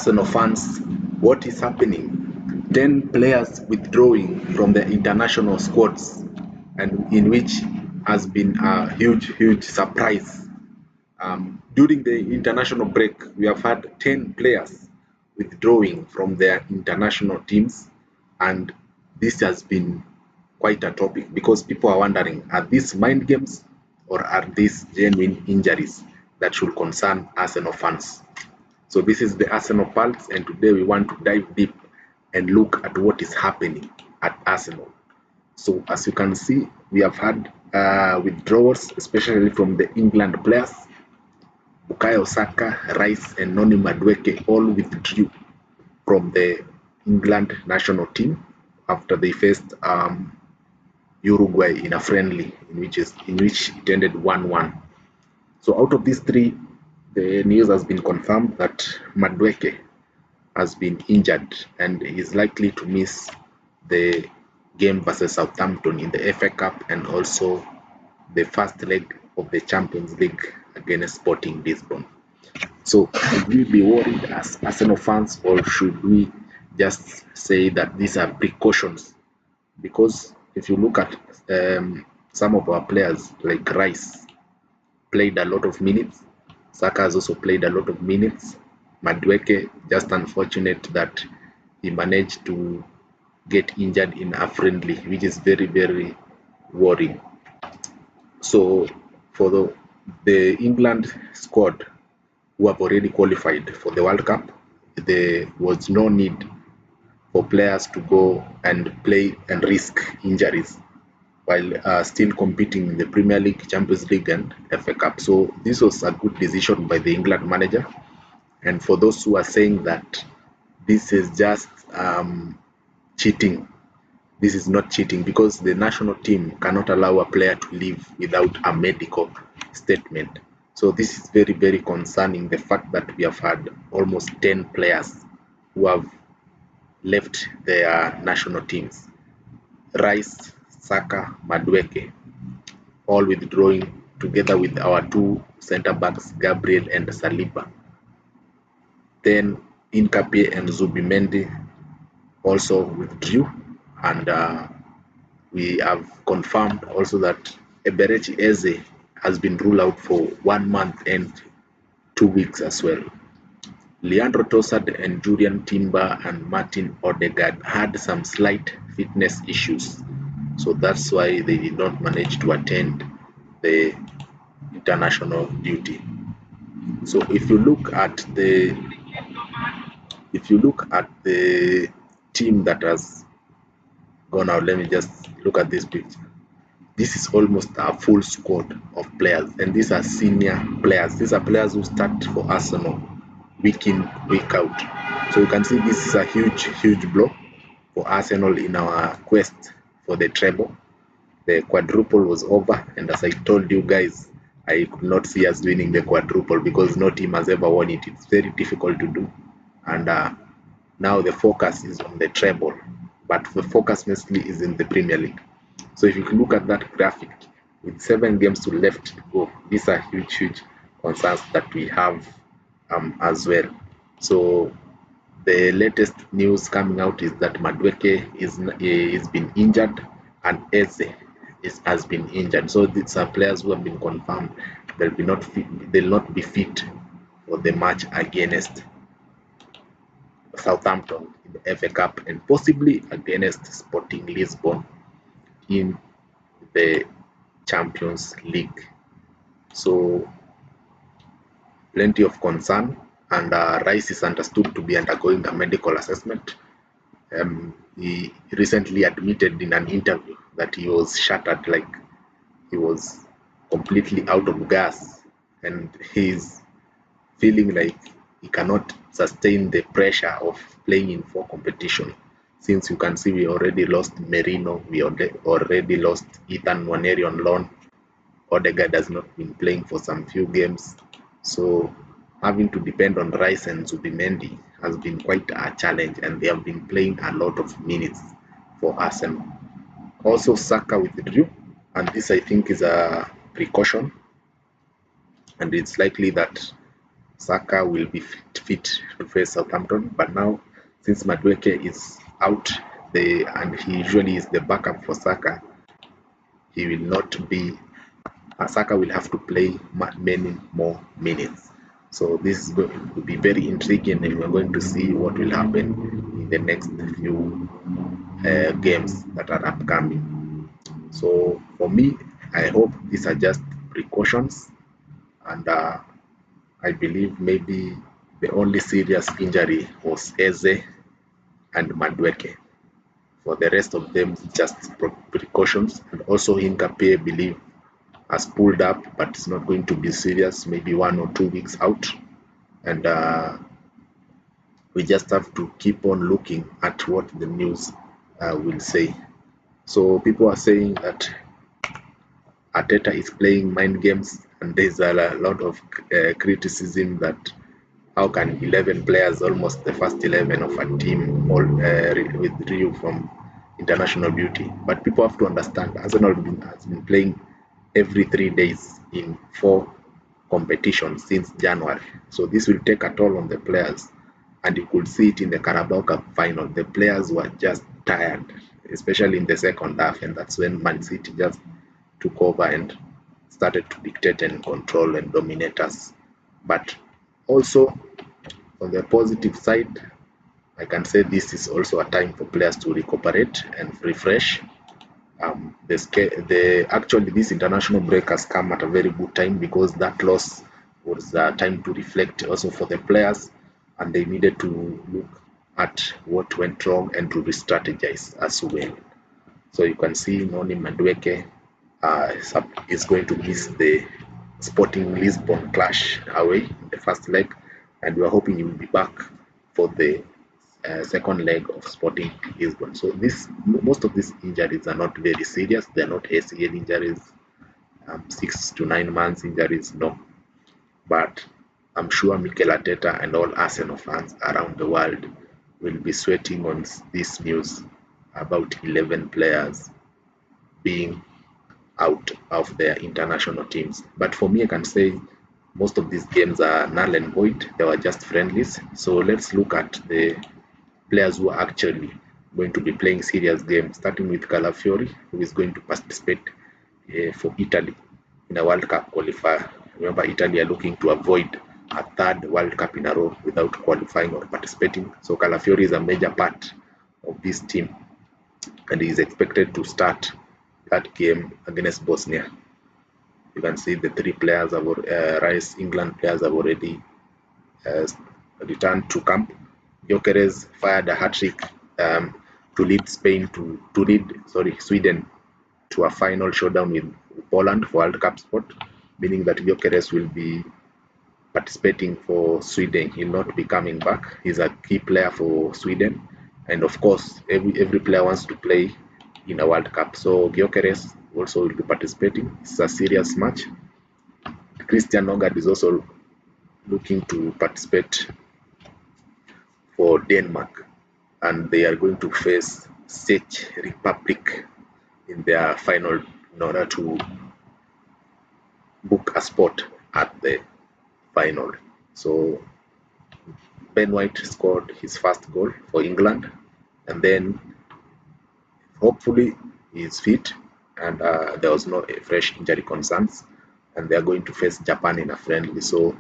Arsenal fans, what is happening? 10 players withdrawing from the international squads, and in which has been a huge surprise. During the international break, we have had 10 players withdrawing from their international teams, and this has been quite a topic because people are wondering, are these mind games or are these genuine injuries that should concern Arsenal fans? So this is the Arsenal Pulse, and today we want to dive deep and look at what is happening at Arsenal. So as you can see, we have had withdrawals, especially from the England players. Bukayo Saka, Rice, and Noni Madueke all withdrew from the England national team after they faced Uruguay in a friendly, in which it ended 1-1. So out of these three, the news has been confirmed that Madueke has been injured and is likely to miss the game versus Southampton in the FA Cup and also the first leg of the Champions League against Sporting Lisbon. So should we be worried as Arsenal fans, or should we just say that these are precautions? Because if you look at some of our players like Rice played a lot of minutes, Saka has also played a lot of minutes. Madueke, just unfortunate that he managed to get injured in a friendly, which is very worrying. So for the England squad who have already qualified for the World Cup, there was no need for players to go and play and risk injuries while still competing in the Premier League, Champions League, and FA Cup. So this was a good decision by the England manager. And for those who are saying that this is just cheating, this is not cheating, because the national team cannot allow a player to leave without a medical statement. So this is very concerning, the fact that we have had almost 10 players who have left their national teams. Rice, Saka, Madueke, all withdrawing together with our two centre backs, Gabriel and Saliba. Then Nkapie and Zubimendi also withdrew, and we have confirmed also that Eberechi Eze has been ruled out for 1 month and 2 weeks as well. Leandro Trossard and Julian Timber and Martin Odegaard had some slight fitness issues, so that's why they did not manage to attend the international duty. So if you look at the team that has gone out, let me just look at this picture. This is almost a full squad of players, and these are senior players. These are players who start for Arsenal week in, week out. So you can see this is a huge blow for Arsenal in our quest for the treble. The quadruple was over, and as I told you guys, I could not see us winning the quadruple because no team has ever won it. It's very difficult to do, and now the focus is on the treble, but the focus mostly is in the Premier League. So if you look at that graphic, with 7 games to left to go, these are huge concerns that we have as well. So the latest news coming out is that Madueke is been injured and Eze has been injured. So these are players who have been confirmed they'll not be fit for the match against Southampton in the FA Cup and possibly against Sporting Lisbon in the Champions League. So plenty of concern, and Rice is understood to be undergoing a medical assessment. He recently admitted in an interview that he was shattered, like he was completely out of gas, and he's feeling like he cannot sustain the pressure of playing in 4 competition. Since you can see we already lost Merino, we already lost Ethan Nwaneri on loan. Odegaard has not been playing for some few games. So having to depend on Rice and Zubimendi has been quite a challenge, and they have been playing a lot of minutes for Arsenal. Also, Saka withdrew, and this I think is a precaution, and it's likely that Saka will be fit to face Southampton. But now, since Madueke is out, and he usually is the backup for Saka, he will not be. Saka will have to play many more minutes. So this is going to be very intriguing, and we're going to see what will happen in the next few games that are upcoming. So for me, I hope these are just precautions, and I believe maybe the only serious injury was Eze and Madueke. For the rest of them, just precautions. And also Hincapié, I believe, has pulled up, but it's not going to be serious. Maybe 1 or 2 weeks out, and we just have to keep on looking at what the news will say. So people are saying that Arteta is playing mind games, and there's a lot of criticism that how can 11 players, almost the first 11 of a team, all withdrew from international duty. But people have to understand, Arsenal has been playing every 3 days in 4 competitions since January. So this will take a toll on the players, and you could see it in the Carabao Cup final. The players were just tired, especially in the second half, and that's when Man City just took over and started to dictate and control and dominate us. But also, on the positive side, I can say this is also a time for players to recuperate and refresh. Actually, this international break has come at a very good time, because that loss was a time to reflect also for the players, and they needed to look at what went wrong and to re-strategize as well. So you can see Noni Madueke is going to miss the Sporting Lisbon clash away in the first leg, and we are hoping he will be back for the second leg of Sporting Lisbon. So most of these injuries are not very serious. They are not ACL injuries, 6 to 9 months injuries, no. But I'm sure Mikel Arteta and all Arsenal fans around the world will be sweating on this news about 11 players being out of their international teams. But for me, I can say most of these games are null and void. They were just friendlies. So let's look at the players who are actually going to be playing serious games, starting with Calafiori, who is going to participate for Italy in a World Cup qualifier. Remember, Italy are looking to avoid a third World Cup in a row without qualifying or participating. So Calafiori is a major part of this team, and he is expected to start that game against Bosnia. You can see the 3 players have Rice England players have already returned to camp. Gyökeres fired a hat-trick to lead Sweden to a final showdown with Poland for World Cup spot, meaning that Gyökeres will be participating for Sweden. He'll not be coming back. He's a key player for Sweden, and of course, every player wants to play in a World Cup. So Gyökeres also will be participating. It's a serious match. Christian Nogard is also looking to participate for Denmark, and they are going to face Czech Republic in their final in order to book a spot at the final. So Ben White scored his first goal for England, and then hopefully he is fit, and there was no fresh injury concerns, and they are going to face Japan in a friendly. So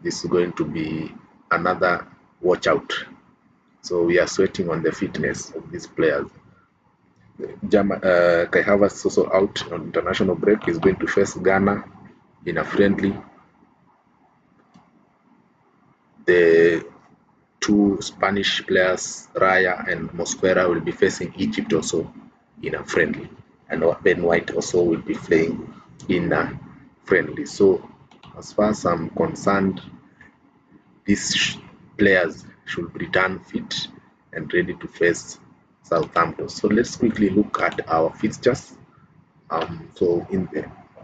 this is going to be another watch out. So we are sweating on the fitness of these players. Kai Havertz also out on international break. He's going to face Ghana in a friendly. The 2 Spanish players, Raya and Mosquera, will be facing Egypt also in a friendly, and Ben White also will be playing in a friendly. So as far as I'm concerned, these players should return fit and ready to face Southampton. So let's quickly look at our fixtures. So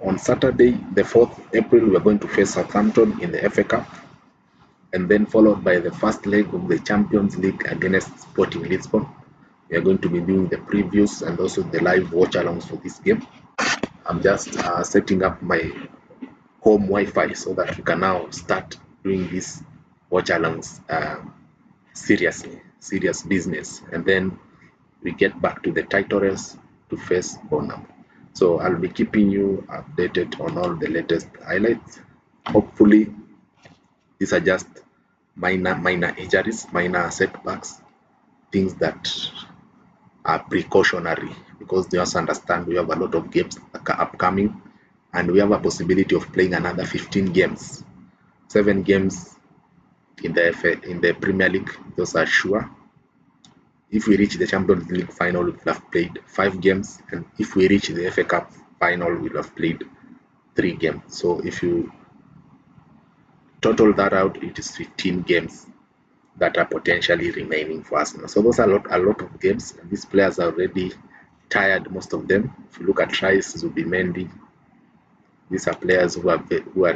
on Saturday, the 4th April, we're going to face Southampton in the FA Cup, and then followed by the first leg of the Champions League against Sporting Lisbon. We are going to be doing the previews and also the live watch-alongs for this game. I'm just setting up my home Wi-Fi so that we can now start doing this watch alongs serious business, and then we get back to the title race to face Bonham. So I'll be keeping you updated on all the latest highlights. Hopefully, these are just minor injuries, minor setbacks, things that are precautionary, because they also understand we have a lot of games upcoming, and we have a possibility of playing another 15 games, 7 games in the Premier League. Those are sure. If we reach the Champions League final, we'll have played 5 games, and if we reach the FA Cup final, we'll have played 3 games. So if you total that out, it is 15 games that are potentially remaining for Arsenal. So those are a lot of games, and these players are already tired, most of them. If you look at Rice, Zubimendi, these are players who are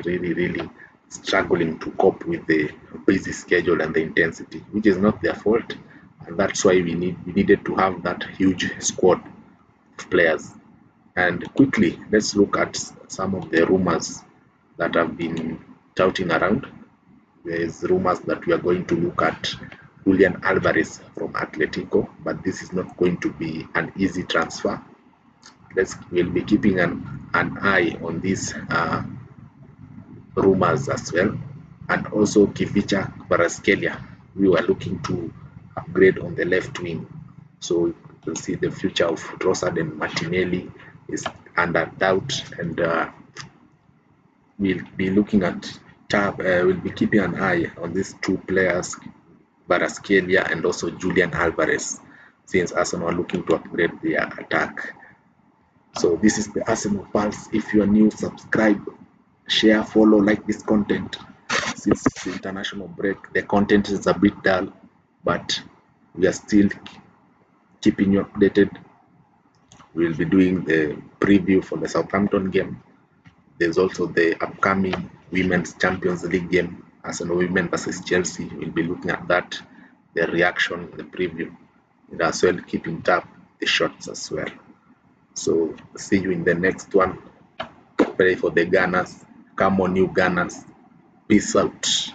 really struggling to cope with the busy schedule and the intensity, which is not their fault, and that's why we needed to have that huge squad of players. And quickly, let's look at some of the rumors that have been touting around. There's rumors that we are going to look at Julian Alvarez from Atletico, but this is not going to be an easy transfer. We'll be keeping an eye on these rumors as well. And also Kivicha Kvaratskhelia, we were looking to upgrade on the left wing. So you can see the future of Trossard and Martinelli is under doubt, and we'll be looking at we'll be keeping an eye on these two players, Kvaratskhelia and also Julian Alvarez, since Arsenal are looking to upgrade their attack. So this is the Arsenal Pulse. If you are new, subscribe, share, follow, like this content. Since the international break, the content is a bit dull, but we are still keeping you updated. We'll be doing the preview for the Southampton game. There's also the upcoming Women's Champions League game, Arsenal Women versus Chelsea. We'll be looking at that, the reaction, the preview, and as well keeping tab the shots as well. So see you in the next one. Pray for the Gunners. Come on, you Gunners. Peace out.